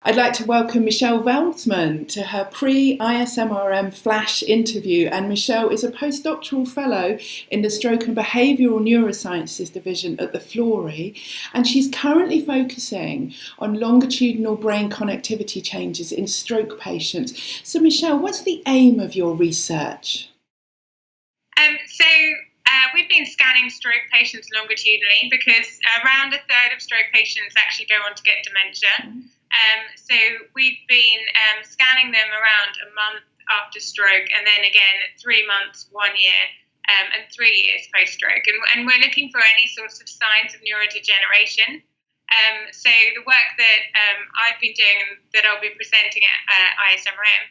I'd like to welcome Michele Veldsman to her pre-ISMRM flash interview. And Michele is a postdoctoral fellow in the Stroke and Behavioural Neurosciences Division at the Florey, and she's currently focusing on longitudinal brain connectivity changes in stroke patients. So Michele, what's the aim of your research? We've been scanning stroke patients longitudinally because around a third of stroke patients actually go on to get dementia. So we've been scanning them around a month after stroke, and then again at 3 months, 1 year, and 3 years post-stroke. And we're looking for any sorts of signs of neurodegeneration. So the work that I've been doing and that I'll be presenting at ISMRM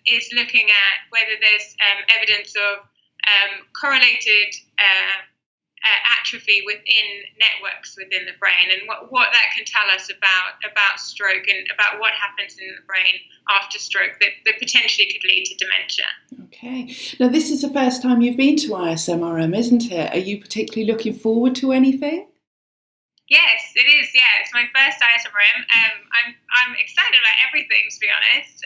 is looking at whether there's evidence of correlated atrophy within networks within the brain, and what that can tell us about stroke and about what happens in the brain after stroke that potentially could lead to dementia. Okay. Now, this is the first time you've been to ISMRM, isn't it? Are you particularly looking forward to anything? Yes, it is. Yeah, it's my first ISMRM. I'm excited about everything, to be honest.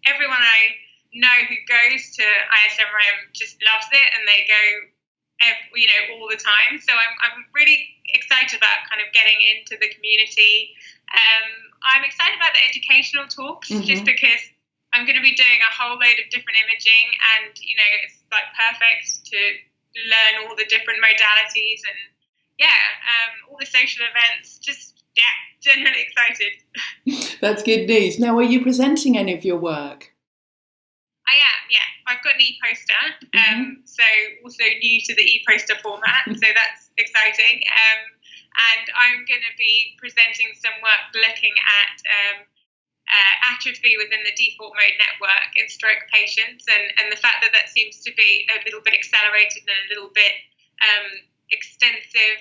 Everyone I know who goes to ISMRM just loves it, and they go, all the time. So I'm really excited about kind of getting into the community. I'm excited about the educational talks, just because I'm going to be doing a whole load of different imaging, and it's like perfect to learn all the different modalities and all the social events. Generally excited. That's good news. Now, are you presenting any of your work? I am, yeah. I've got an e-poster, so also new to the e-poster format, so that's exciting. And I'm going to be presenting some work looking at atrophy within the default mode network in stroke patients, and the fact that seems to be a little bit accelerated and a little bit extensive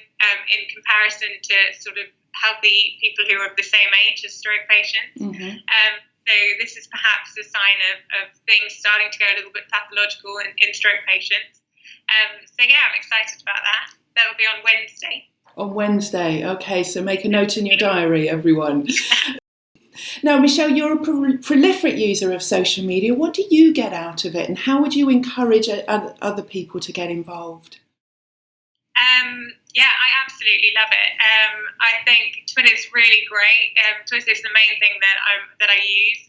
in comparison to sort of healthy people who are of the same age as stroke patients. So this is perhaps a sign of things starting to go a little bit pathological in stroke patients. I'm excited about that. That'll be on Wednesday. On Wednesday, okay, so make a note in your diary, everyone. Now, Michele, you're a prolific user of social media. What do you get out of it, and how would you encourage other people to get involved? I absolutely love it. I think Twitter's really great. Twitter is the main thing that I use.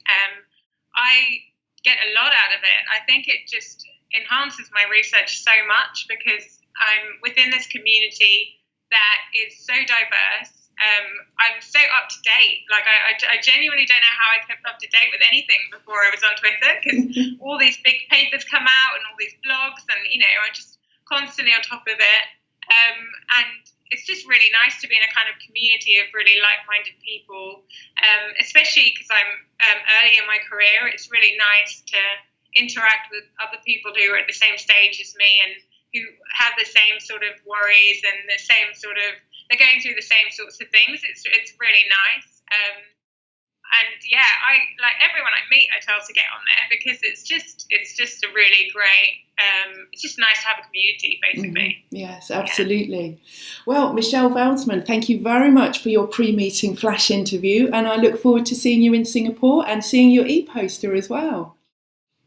I get a lot out of it. I think it just enhances my research so much because I'm within this community that is so diverse. I'm so up to date. Like I genuinely don't know how I kept up to date with anything before I was on Twitter, because all these big papers come out and all these blogs, and I'm just constantly on top of it. And it's just really nice to be in a kind of community of really like-minded people, especially because I'm early in my career. It's really nice to interact with other people who are at the same stage as me and who have the same sort of worries and the same sort of, they're going through the same sorts of things. It's really nice. I like everyone I meet, I tell to get on there because it's just a really great, it's just nice to have a community, basically. Yes, absolutely. Yeah. Well, Michele Veldsman, thank you very much for your pre-meeting flash interview, and I look forward to seeing you in Singapore and seeing your e-poster as well.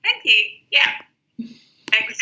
Thank you. Yeah. Thanks.